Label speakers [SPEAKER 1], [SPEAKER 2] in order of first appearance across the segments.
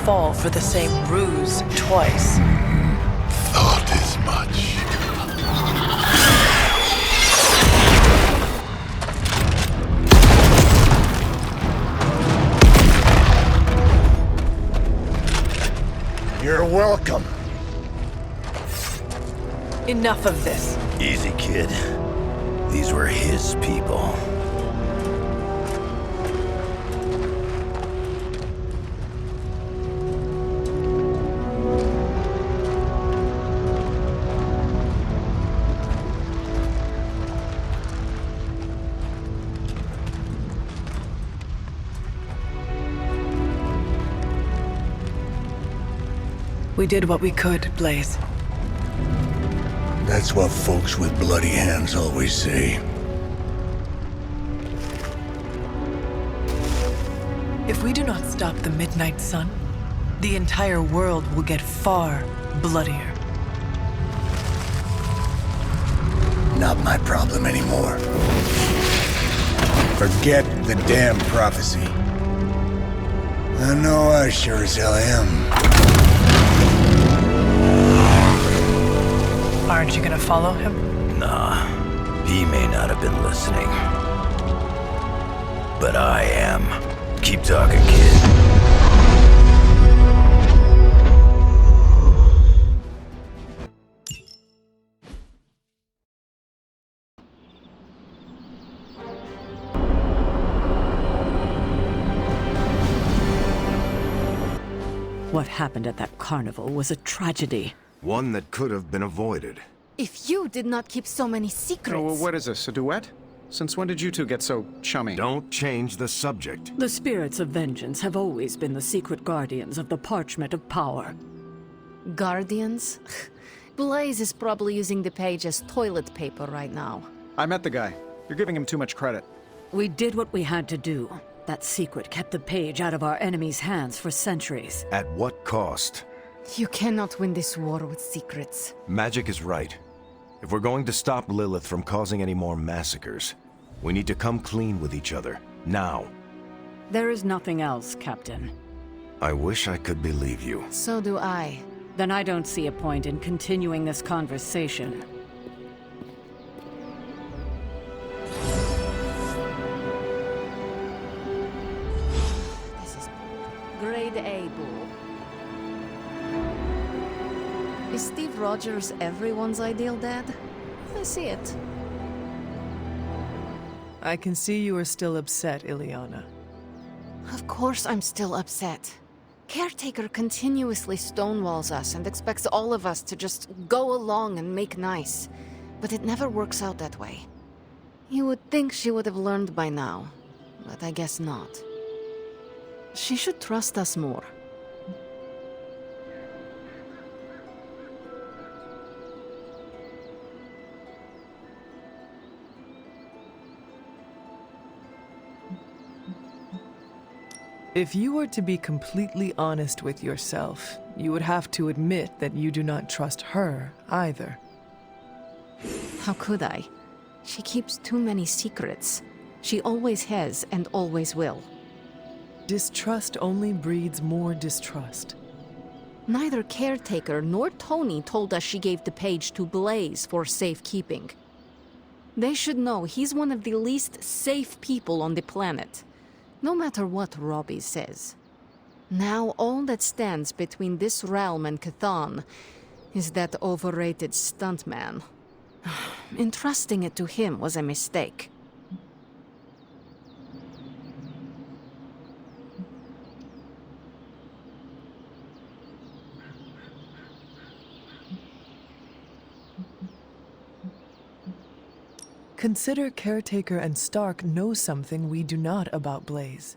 [SPEAKER 1] fall for the same ruse twice.
[SPEAKER 2] Thought as much.
[SPEAKER 3] You're welcome.
[SPEAKER 1] Enough of this.
[SPEAKER 4] Easy, kid. These were his people.
[SPEAKER 1] We did what we could, Blaze.
[SPEAKER 3] That's what folks with bloody hands always say.
[SPEAKER 1] If we do not stop the Midnight Sun, the entire world will get far bloodier.
[SPEAKER 3] Not my problem anymore. Forget the damn prophecy. I know I sure as hell am.
[SPEAKER 1] Aren't you gonna follow him?
[SPEAKER 4] Nah, he may not have been listening. But I am. Keep talking, kid.
[SPEAKER 5] What happened at that carnival was a tragedy.
[SPEAKER 6] One that could have been avoided.
[SPEAKER 7] If you did not keep so many secrets...
[SPEAKER 8] Oh, what is this, a duet? Since when did you two get so chummy?
[SPEAKER 6] Don't change the subject.
[SPEAKER 5] The spirits of vengeance have always been the secret guardians of the parchment of power.
[SPEAKER 7] Guardians? Blaze is probably using the page as toilet paper right now.
[SPEAKER 8] I met the guy. You're giving him too much credit.
[SPEAKER 5] We did what we had to do. That secret kept the page out of our enemies' hands for centuries.
[SPEAKER 6] At what cost?
[SPEAKER 7] You cannot win this war with secrets.
[SPEAKER 6] Magik is right. If we're going to stop Lilith from causing any more massacres, we need to come clean with each other, now.
[SPEAKER 5] There is nothing else, Captain.
[SPEAKER 6] I wish I could believe you.
[SPEAKER 7] So do I.
[SPEAKER 5] Then I don't see a point in continuing this conversation.
[SPEAKER 7] This is grade A, bull. Is Steve Rogers everyone's ideal dad? I see it.
[SPEAKER 1] I can see you are still upset, Ileana.
[SPEAKER 7] Of course I'm still upset. Caretaker continuously stonewalls us and expects all of us to just go along and make nice. But it never works out that way. You would think she would have learned by now, but I guess not. She should trust us more.
[SPEAKER 1] If you were to be completely honest with yourself, you would have to admit that you do not trust her either.
[SPEAKER 7] How could I? She keeps too many secrets. She always has and always will.
[SPEAKER 1] Distrust only breeds more distrust.
[SPEAKER 7] Neither Caretaker nor Tony told us she gave the page to Blaze for safekeeping. They should know he's one of the least safe people on the planet. No matter what Robbie says. Now all that stands between this realm and Cathan is that overrated stuntman. Entrusting it to him was a mistake.
[SPEAKER 1] Consider Caretaker and Stark know something we do not about Blaze.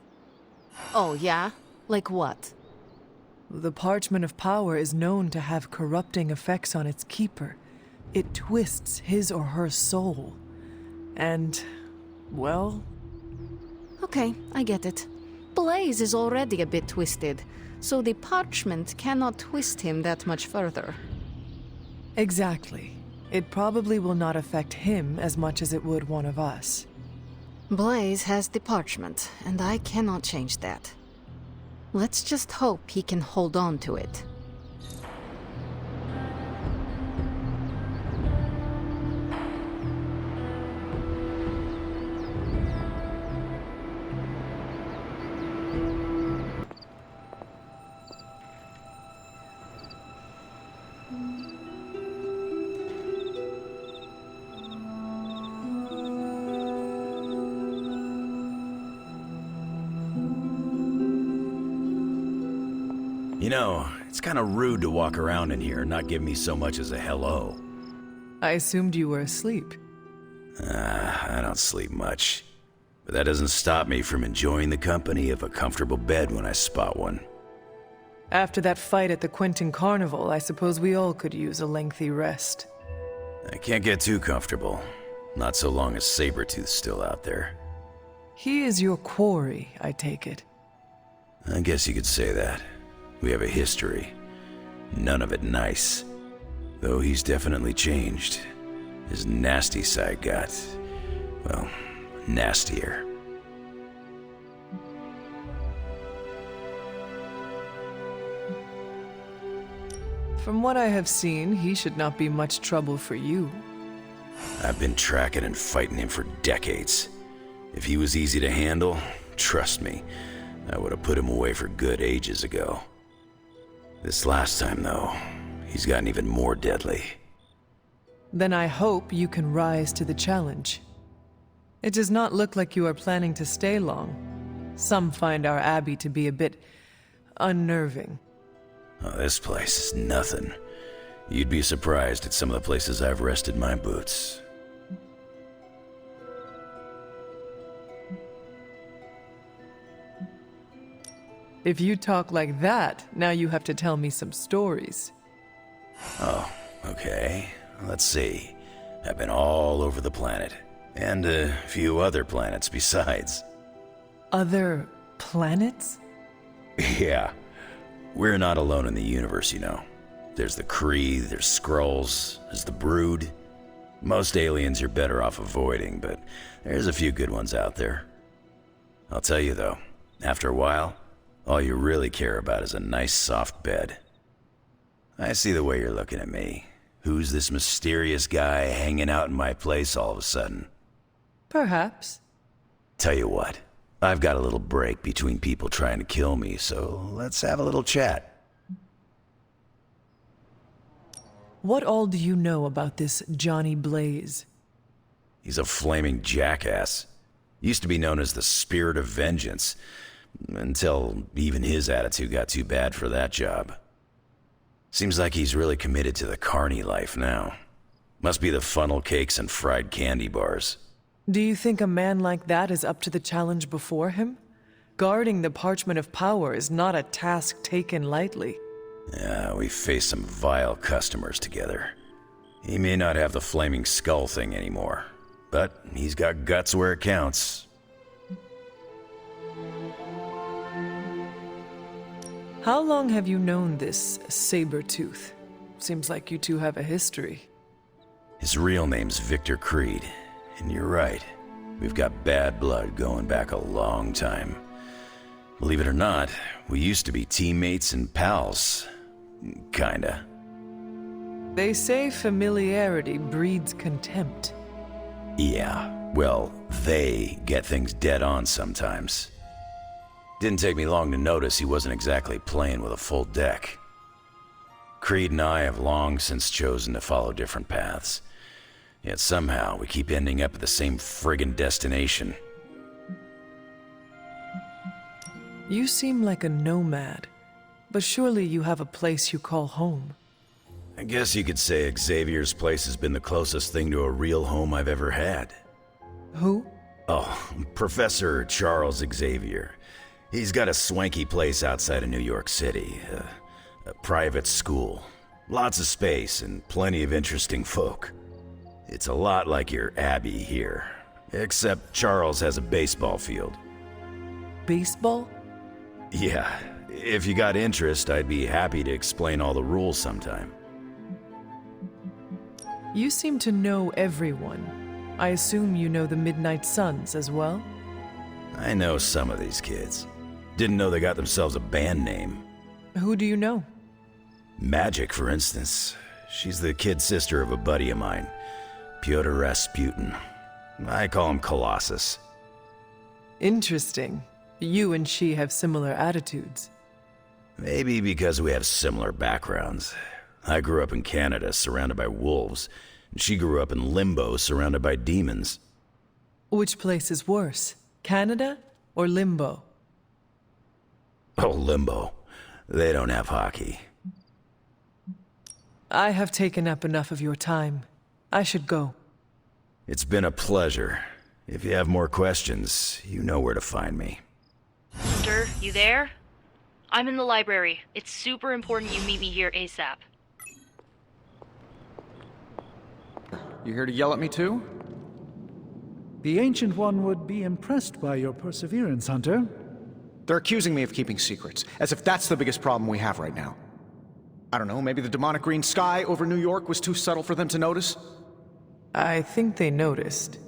[SPEAKER 7] Oh, yeah? Like what?
[SPEAKER 1] The Parchment of Power is known to have corrupting effects on its keeper. It twists his or her soul. And, well...
[SPEAKER 7] Okay, I get it. Blaze is already a bit twisted, so the parchment cannot twist him that much further.
[SPEAKER 1] Exactly. It probably will not affect him as much as it would one of us.
[SPEAKER 7] Blaze has the parchment, and I cannot change that. Let's just hope he can hold on to it.
[SPEAKER 4] You know, it's kind of rude to walk around in here and not give me so much as a hello.
[SPEAKER 1] I assumed you were asleep.
[SPEAKER 4] I don't sleep much. But that doesn't stop me from enjoying the company of a comfortable bed when I spot one.
[SPEAKER 1] After that fight at the Quentin Carnival, I suppose we all could use a lengthy rest.
[SPEAKER 4] I can't get too comfortable. Not so long as Sabretooth's still out there.
[SPEAKER 1] He is your quarry, I take it.
[SPEAKER 4] I guess you could say that. We have a history. None of it nice. Though he's definitely changed. His nasty side got, well, nastier.
[SPEAKER 1] From what I have seen, he should not be much trouble for you.
[SPEAKER 4] I've been tracking and fighting him for decades. If he was easy to handle, trust me, I would have put him away for good ages ago. This last time, though, he's gotten even more deadly.
[SPEAKER 1] Then I hope you can rise to the challenge. It does not look like you are planning to stay long. Some find our abbey to be a bit unnerving.
[SPEAKER 4] Oh, this place is nothing. You'd be surprised at some of the places I've rested my boots.
[SPEAKER 1] If you talk like that, now you have to tell me some stories.
[SPEAKER 4] Oh, okay. Let's see. I've been all over the planet. And a few other planets besides.
[SPEAKER 1] Other planets?
[SPEAKER 4] Yeah. We're not alone in the universe, you know. There's the Kree, there's Skrulls, there's the Brood. Most aliens you're better off avoiding, but there's a few good ones out there. I'll tell you though, after a while, all you really care about is a nice soft bed. I see the way you're looking at me. Who's this mysterious guy hanging out in my place all of a sudden?
[SPEAKER 1] Perhaps.
[SPEAKER 4] Tell you what, I've got a little break between people trying to kill me, so let's have a little chat.
[SPEAKER 1] What all do you know about this Johnny Blaze?
[SPEAKER 4] He's a flaming jackass. Used to be known as the Spirit of Vengeance, until even his attitude got too bad for that job. Seems like he's really committed to the carny life now. Must be the funnel cakes and fried candy bars.
[SPEAKER 1] Do you think a man like that is up to the challenge before him? Guarding the Parchment of Power is not a task taken lightly.
[SPEAKER 4] Yeah, we faced some vile customers together. He may not have the flaming skull thing anymore, but he's got guts where it counts.
[SPEAKER 1] How long have you known this Sabretooth? Seems like you two have a history.
[SPEAKER 4] His real name's Victor Creed, and you're right. We've got bad blood going back a long time. Believe it or not, we used to be teammates and pals. Kinda.
[SPEAKER 1] They say familiarity breeds contempt.
[SPEAKER 4] Yeah, well, they get things dead on sometimes. Didn't take me long to notice he wasn't exactly playing with a full deck. Creed and I have long since chosen to follow different paths. Yet somehow we keep ending up at the same friggin' destination.
[SPEAKER 1] You seem like a nomad, but surely you have a place you call home.
[SPEAKER 4] I guess you could say Xavier's place has been the closest thing to a real home I've ever had.
[SPEAKER 1] Who?
[SPEAKER 4] Oh, Professor Charles Xavier. He's got a swanky place outside of New York City, a private school. Lots of space and plenty of interesting folk. It's a lot like your Abbey here, except Charles has a baseball field.
[SPEAKER 1] Baseball?
[SPEAKER 4] Yeah, if you got interest, I'd be happy to explain all the rules sometime.
[SPEAKER 1] You seem to know everyone. I assume you know the Midnight Suns as well?
[SPEAKER 4] I know some of these kids. Didn't know they got themselves a band name.
[SPEAKER 1] Who do you know?
[SPEAKER 4] Magik, for instance. She's the kid sister of a buddy of mine, Pyotr Rasputin. I call him Colossus.
[SPEAKER 1] Interesting. You and she have similar attitudes.
[SPEAKER 4] Maybe because we have similar backgrounds. I grew up in Canada, surrounded by wolves, and she grew up in Limbo, surrounded by demons.
[SPEAKER 1] Which place is worse, Canada or Limbo?
[SPEAKER 4] Oh, Limbo. They don't have hockey.
[SPEAKER 1] I have taken up enough of your time. I should go.
[SPEAKER 4] It's been a pleasure. If you have more questions, you know where to find me.
[SPEAKER 9] Hunter, you there? I'm in the library. It's super important you meet me here ASAP.
[SPEAKER 8] You here to yell at me too?
[SPEAKER 10] The Ancient One would be impressed by your perseverance, Hunter.
[SPEAKER 8] They're accusing me of keeping secrets, as if that's the biggest problem we have right now. I don't know, maybe the demonic green sky over New York was too subtle for them to notice?
[SPEAKER 1] I think they noticed.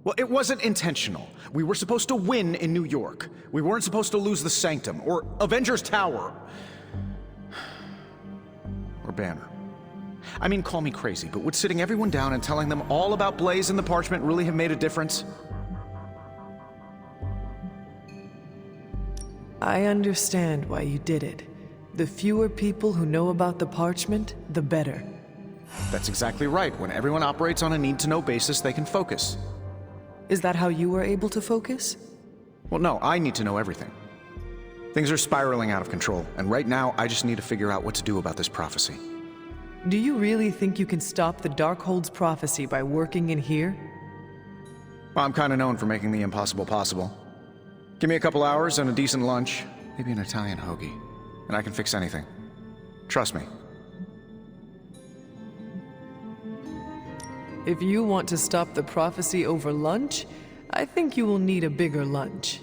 [SPEAKER 8] Well, it wasn't intentional. We were supposed to win in New York. We weren't supposed to lose the Sanctum, or Avengers Tower. Or Banner. I mean, call me crazy, but would sitting everyone down and telling them all about Blaze and the Parchment really have made a difference?
[SPEAKER 1] I understand why you did it. The fewer people who know about the Parchment, the better.
[SPEAKER 8] That's exactly right. When everyone operates on a need-to-know basis, they can focus.
[SPEAKER 1] Is that how you were able to focus?
[SPEAKER 8] Well, no, I need to know everything. Things are spiraling out of control, and right now, I just need to figure out what to do about this prophecy.
[SPEAKER 1] Do you really think you can stop the Darkhold's prophecy by working in here?
[SPEAKER 8] Well, I'm kinda known for making the impossible possible. Give me a couple hours and a decent lunch, maybe an Italian hoagie, and I can fix anything. Trust me.
[SPEAKER 1] If you want to stop the prophecy over lunch, I think you will need a bigger lunch.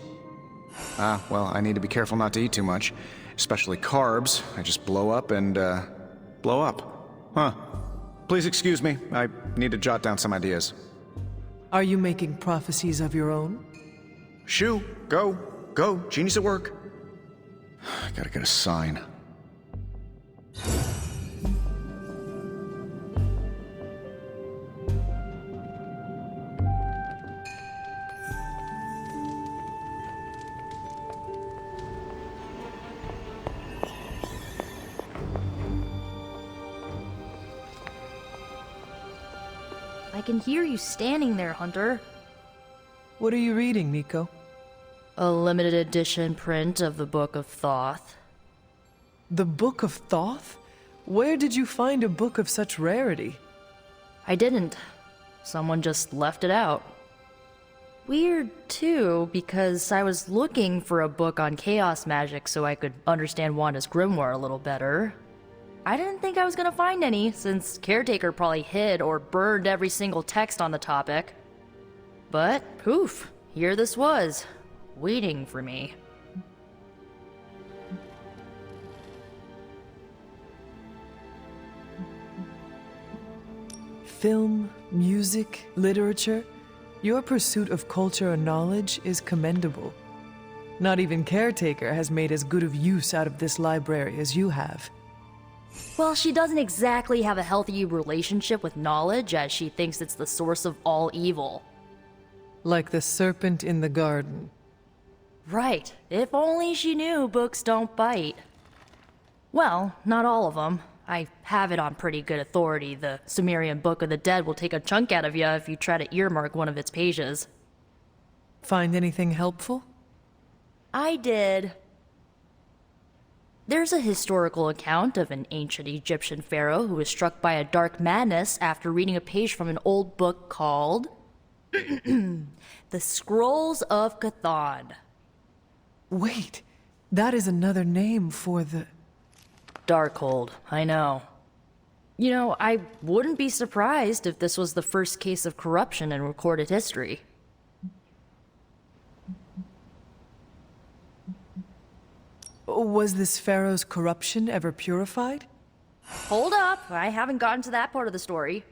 [SPEAKER 8] Well, I need to be careful not to eat too much, especially carbs. I just blow up and, blow up. Huh. Please excuse me, I need to jot down some ideas.
[SPEAKER 1] Are you making prophecies of your own?
[SPEAKER 8] Shoo, go, genius at work. Gotta get a sign.
[SPEAKER 9] I can hear you standing there, Hunter.
[SPEAKER 1] What are you reading, Nico?
[SPEAKER 9] A limited edition print of the Book of Thoth.
[SPEAKER 1] The Book of Thoth? Where did you find a book of such rarity?
[SPEAKER 9] I didn't. Someone just left it out. Weird, too, because I was looking for a book on chaos magic so I could understand Wanda's grimoire a little better. I didn't think I was gonna find any, since Caretaker probably hid or burned every single text on the topic. But, poof, here this was, waiting for me.
[SPEAKER 1] Film, music, literature, your pursuit of culture and knowledge is commendable. Not even Caretaker has made as good of use out of this library as you have.
[SPEAKER 9] Well, she doesn't exactly have a healthy relationship with knowledge, as she thinks it's the source of all evil.
[SPEAKER 1] Like the serpent in the garden.
[SPEAKER 9] Right. If only she knew books don't bite. Well, not all of them. I have it on pretty good authority. The Sumerian Book of the Dead will take a chunk out of you if you try to earmark one of its pages.
[SPEAKER 1] Find anything helpful?
[SPEAKER 9] I did. There's a historical account of an ancient Egyptian pharaoh who was struck by a dark madness after reading a page from an old book called The Scrolls of Chthon.
[SPEAKER 1] Wait, that is another name for the...
[SPEAKER 9] Darkhold, I know. You know, I wouldn't be surprised if this was the first case of corruption in recorded history.
[SPEAKER 1] Was this pharaoh's corruption ever purified?
[SPEAKER 9] Hold up, I haven't gotten to that part of the story.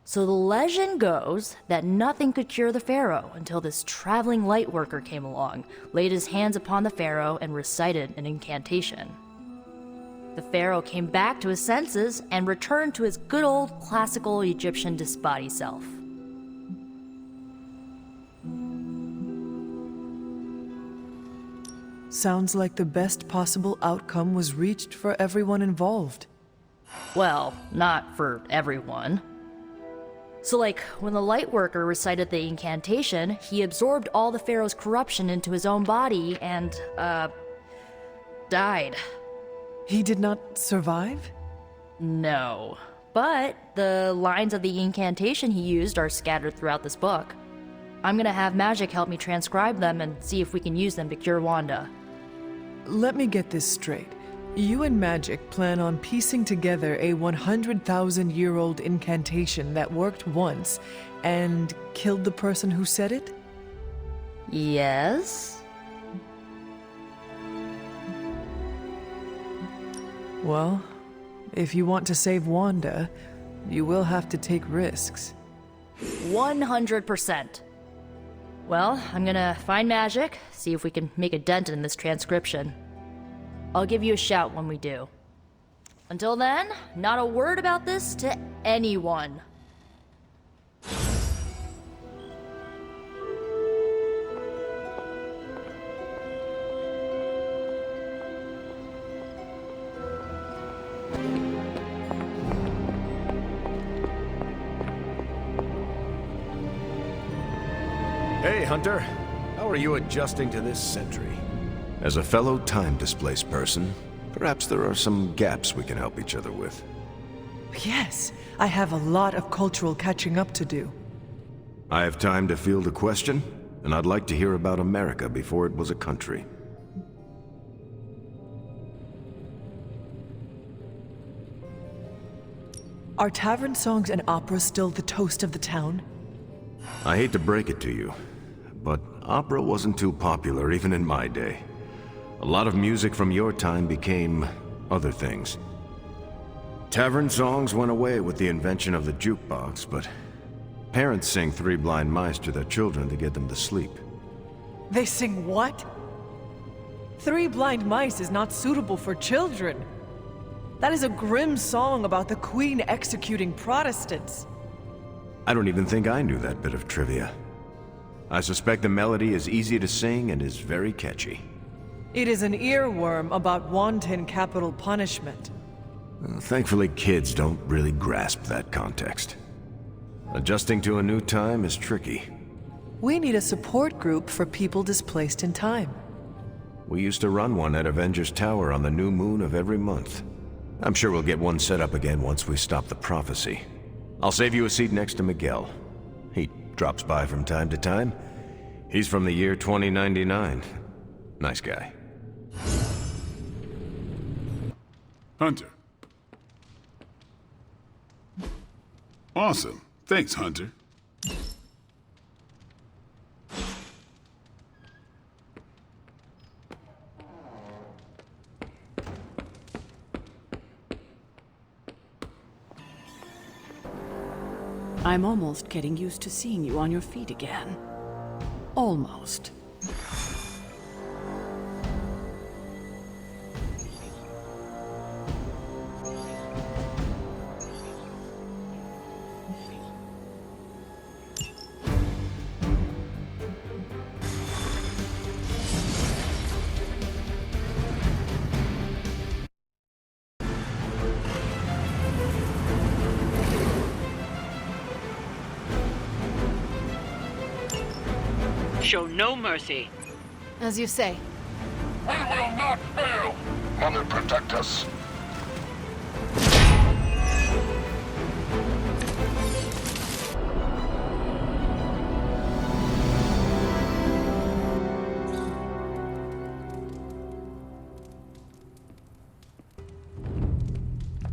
[SPEAKER 9] So the legend goes that nothing could cure the pharaoh until this traveling lightworker came along, laid his hands upon the pharaoh, and recited an incantation. The pharaoh came back to his senses and returned to his good old classical Egyptian disbody self.
[SPEAKER 1] Sounds like the best possible outcome was reached for everyone involved.
[SPEAKER 9] Well, not for everyone. So like, when the lightworker recited the incantation, he absorbed all the pharaoh's corruption into his own body and, died.
[SPEAKER 1] He did not survive?
[SPEAKER 9] No. But the lines of the incantation he used are scattered throughout this book. I'm gonna have Magik help me transcribe them and see if we can use them to cure Wanda.
[SPEAKER 1] Let me get this straight. You and Magik plan on piecing together a 100,000-year-old incantation that worked once and killed the person who said it?
[SPEAKER 9] Yes?
[SPEAKER 1] Well, if you want to save Wanda, you will have to take risks.
[SPEAKER 9] 100%. Well, I'm gonna find Magik, see if we can make a dent in this transcription. I'll give you a shout when we do. Until then, not a word about this to anyone.
[SPEAKER 6] Hey, Hunter. How are you adjusting to this century? As a fellow time-displaced person, perhaps there are some gaps we can help each other with.
[SPEAKER 1] Yes, I have a lot of cultural catching up to do.
[SPEAKER 6] I have time to field a question, and I'd like to hear about America before it was a country.
[SPEAKER 1] Are tavern songs and opera still the toast of the town?
[SPEAKER 6] I hate to break it to you, but opera wasn't too popular even in my day. A lot of music from your time became other things. Tavern songs went away with the invention of the jukebox, but parents sing Three Blind Mice to their children to get them to sleep.
[SPEAKER 1] They sing what? Three Blind Mice is not suitable for children. That is a grim song about the Queen executing Protestants.
[SPEAKER 6] I don't even think I knew that bit of trivia. I suspect the melody is easy to sing and is very catchy.
[SPEAKER 1] It is an earworm about wanton capital punishment.
[SPEAKER 6] Thankfully, kids don't really grasp that context. Adjusting to a new time is tricky.
[SPEAKER 1] We need a support group for people displaced in time.
[SPEAKER 6] We used to run one at Avengers Tower on the new moon of every month. I'm sure we'll get one set up again once we stop the prophecy. I'll save you a seat next to Miguel. He drops by from time to time. He's from the year 2099. Nice guy.
[SPEAKER 2] Hunter. Awesome. Thanks, Hunter.
[SPEAKER 11] I'm almost getting used to seeing you on your feet again. Almost.
[SPEAKER 12] Show no mercy.
[SPEAKER 7] As you say.
[SPEAKER 13] We will not fail. Mother, protect us.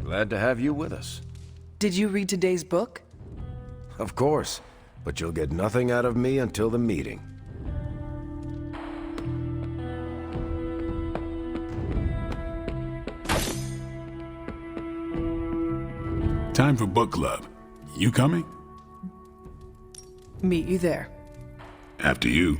[SPEAKER 6] Glad to have you with us.
[SPEAKER 1] Did you read today's book?
[SPEAKER 6] Of course, but you'll get nothing out of me until the meeting.
[SPEAKER 2] Time for book club. You coming?
[SPEAKER 1] Meet you there.
[SPEAKER 2] After you.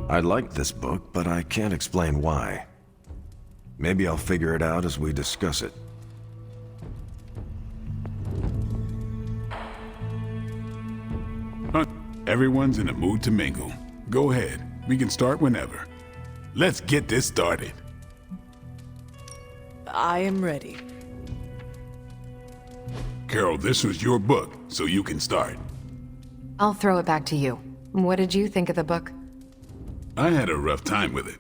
[SPEAKER 6] I liked this book, but I can't explain why. Maybe I'll figure it out as we discuss it.
[SPEAKER 2] Everyone's in a mood to mingle. Go ahead. We can start whenever. Let's get this started.
[SPEAKER 1] I am ready.
[SPEAKER 2] Carol, this was your book, so you can start.
[SPEAKER 14] I'll throw it back to you. What did you think of the book?
[SPEAKER 2] I had a rough time with it.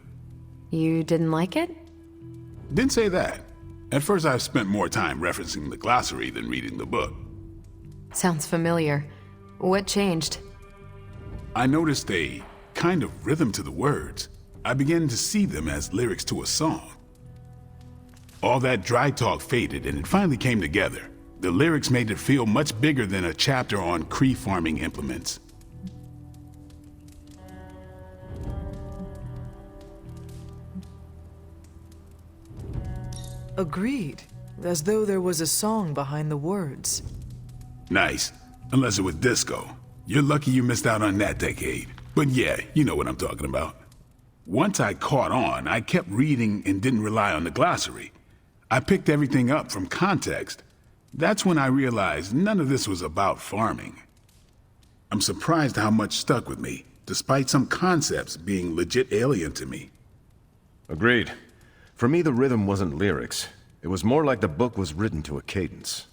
[SPEAKER 14] You didn't like it?
[SPEAKER 2] Didn't say that. At first I spent more time referencing the glossary than reading the book.
[SPEAKER 14] Sounds familiar. What changed?
[SPEAKER 2] I noticed a kind of rhythm to the words. I began to see them as lyrics to a song. All that dry talk faded and it finally came together. The lyrics made it feel much bigger than a chapter on Cree farming implements.
[SPEAKER 1] Agreed. As though there was a song behind the words.
[SPEAKER 2] Nice. Unless it was disco. You're lucky you missed out on that decade. But yeah, you know what I'm talking about. Once I caught on, I kept reading and didn't rely on the glossary. I picked everything up from context. That's when I realized none of this was about farming. I'm surprised how much stuck with me, despite some concepts being legit alien to me.
[SPEAKER 6] Agreed. For me, the rhythm wasn't lyrics. It was more like the book was written to a cadence.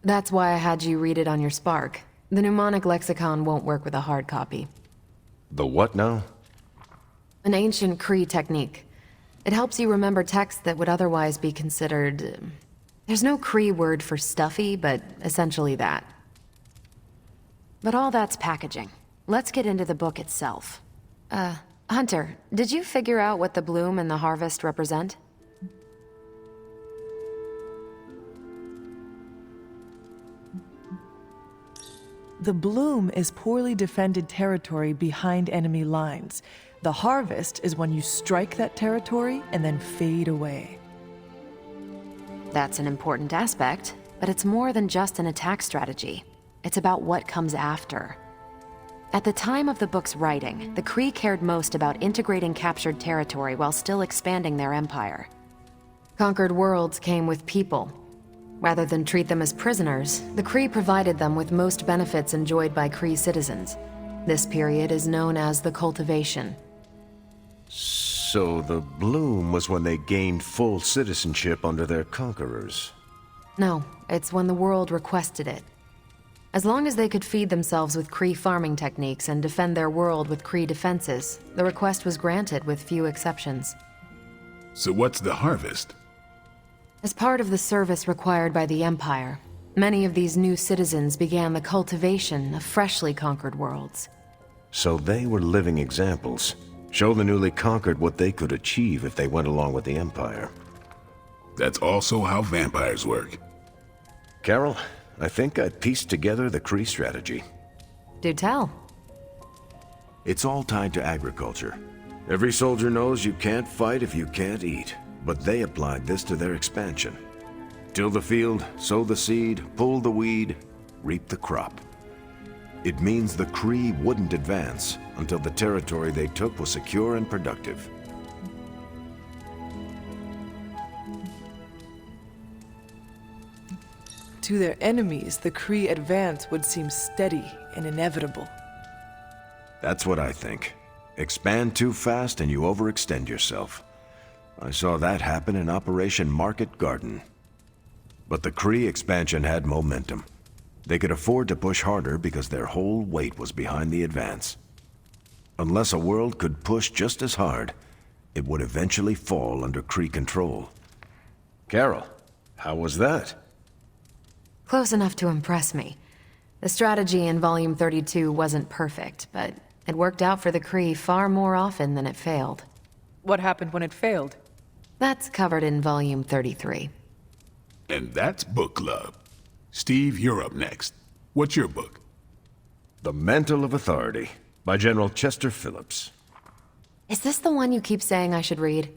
[SPEAKER 14] That's why I had you read it on your Spark. The mnemonic lexicon won't work with a hard copy.
[SPEAKER 6] The what now?
[SPEAKER 14] An ancient Cree technique. It helps you remember texts that would otherwise be considered... There's no Cree word for stuffy, but essentially that. But all that's packaging. Let's get into the book itself. Hunter, did you figure out what the bloom and the harvest represent?
[SPEAKER 1] The bloom is poorly defended territory behind enemy lines. The harvest is when you strike that territory and then fade away.
[SPEAKER 14] That's an important aspect, but it's more than just an attack strategy. It's about what comes after. At the time of the book's writing, the Cree cared most about integrating captured territory while still expanding their empire. Conquered worlds came with people. Rather than treat them as prisoners, the Cree provided them with most benefits enjoyed by Cree citizens. This period is known as the cultivation.
[SPEAKER 6] So the bloom was when they gained full citizenship under their conquerors.
[SPEAKER 14] No, it's when the world requested it. As long as they could feed themselves with Cree farming techniques and defend their world with Cree defenses, the request was granted with few exceptions.
[SPEAKER 2] So what's the harvest?
[SPEAKER 14] As part of the service required by the Empire, many of these new citizens began the cultivation of freshly conquered worlds.
[SPEAKER 6] So they were living examples. Show the newly conquered what they could achieve if they went along with the Empire.
[SPEAKER 2] That's also how vampires work.
[SPEAKER 6] Carol, I think I pieced together the Cree strategy.
[SPEAKER 14] Do tell.
[SPEAKER 6] It's all tied to agriculture. Every soldier knows you can't fight if you can't eat, but they applied this to their expansion. Till the field, sow the seed, pull the weed, reap the crop. It means the Cree wouldn't advance until the territory they took was secure and productive.
[SPEAKER 1] To their enemies, the Cree advance would seem steady and inevitable.
[SPEAKER 6] That's what I think. Expand too fast and you overextend yourself. I saw that happen in Operation Market Garden. But the Cree expansion had momentum. They could afford to push harder because their whole weight was behind the advance. Unless a world could push just as hard, it would eventually fall under Cree control. Carol, how was that?
[SPEAKER 14] Close enough to impress me. The strategy in Volume 32 wasn't perfect, but it worked out for the Cree far more often than it failed.
[SPEAKER 1] What happened when it failed?
[SPEAKER 14] That's covered in Volume 33.
[SPEAKER 2] And that's book club. Steve, you're up next. What's your book?
[SPEAKER 6] The Mantle of Authority, by General Chester Phillips.
[SPEAKER 14] Is this the one you keep saying I should read?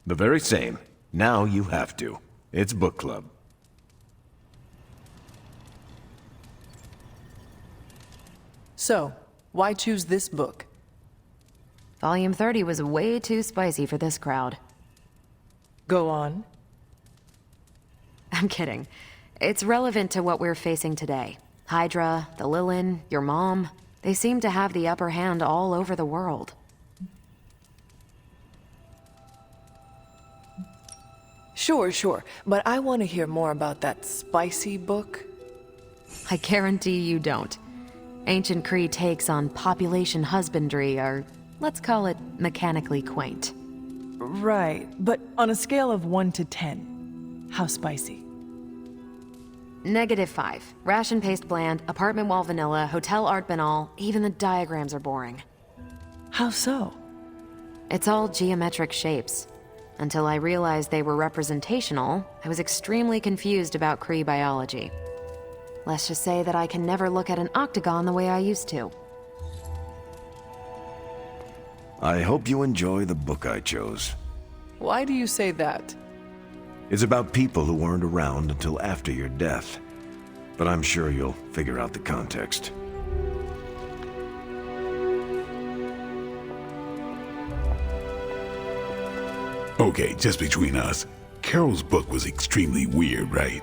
[SPEAKER 6] The very same. Now you have to. It's book club.
[SPEAKER 1] So, why choose this book?
[SPEAKER 14] Volume 30 was way too spicy for this crowd.
[SPEAKER 1] Go on.
[SPEAKER 14] I'm kidding. It's relevant to what we're facing today. Hydra, the Lilin, your mom, they seem to have the upper hand all over the world.
[SPEAKER 1] Sure, but I want to hear more about that spicy book.
[SPEAKER 14] I guarantee you don't. Ancient Kree takes on population husbandry are, let's call it, mechanically quaint.
[SPEAKER 1] Right, but on a scale of 1 to 10, how spicy?
[SPEAKER 14] -5. Ration paste bland, apartment wall vanilla, hotel art banal, even the diagrams are boring.
[SPEAKER 1] How so?
[SPEAKER 14] It's all geometric shapes. Until I realized they were representational, I was extremely confused about Kree biology. Let's just say that I can never look at an octagon the way I used to.
[SPEAKER 6] I hope you enjoy the book I chose.
[SPEAKER 1] Why do you say that?
[SPEAKER 6] It's about people who weren't around until after your death. But I'm sure you'll figure out the context.
[SPEAKER 2] Okay, just between us, Carol's book was extremely weird, right?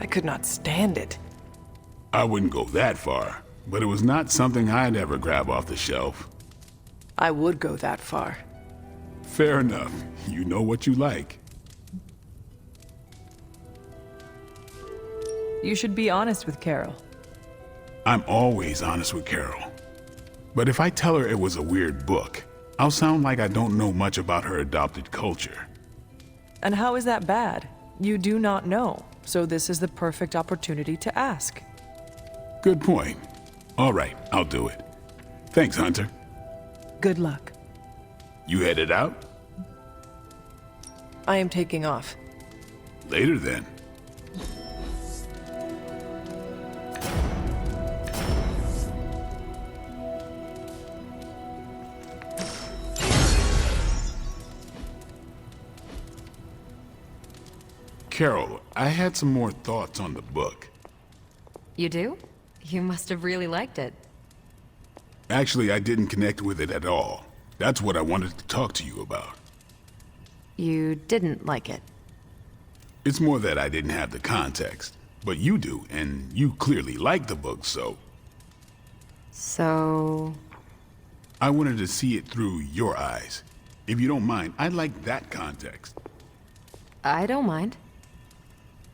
[SPEAKER 1] I could not stand it.
[SPEAKER 2] I wouldn't go that far, but it was not something I'd ever grab off the shelf.
[SPEAKER 1] I would go that far.
[SPEAKER 2] Fair enough. You know what you like.
[SPEAKER 1] You should be honest with Carol.
[SPEAKER 2] I'm always honest with Carol. But if I tell her it was a weird book, I'll sound like I don't know much about her adopted culture.
[SPEAKER 1] And how is that bad? You do not know, so this is the perfect opportunity to ask.
[SPEAKER 2] Good point. All right, I'll do it. Thanks, Hunter.
[SPEAKER 1] Good luck.
[SPEAKER 2] You headed out?
[SPEAKER 1] I am taking off.
[SPEAKER 2] Later then. Carol, I had some more thoughts on the book.
[SPEAKER 14] You do? You must have really liked it.
[SPEAKER 2] Actually, I didn't connect with it at all. That's what I wanted to talk to you about.
[SPEAKER 14] You didn't like it?
[SPEAKER 2] It's more that I didn't have the context. But you do, and you clearly like the book, so...
[SPEAKER 14] So...
[SPEAKER 2] I wanted to see it through your eyes. If you don't mind, I'd like that context.
[SPEAKER 14] I don't mind.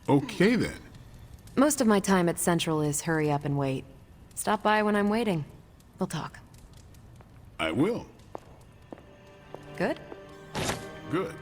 [SPEAKER 2] Okay, then.
[SPEAKER 14] Most of my time at Central is hurry up and wait. Stop by when I'm waiting. We'll talk.
[SPEAKER 2] I will.
[SPEAKER 14] Good?
[SPEAKER 2] Good.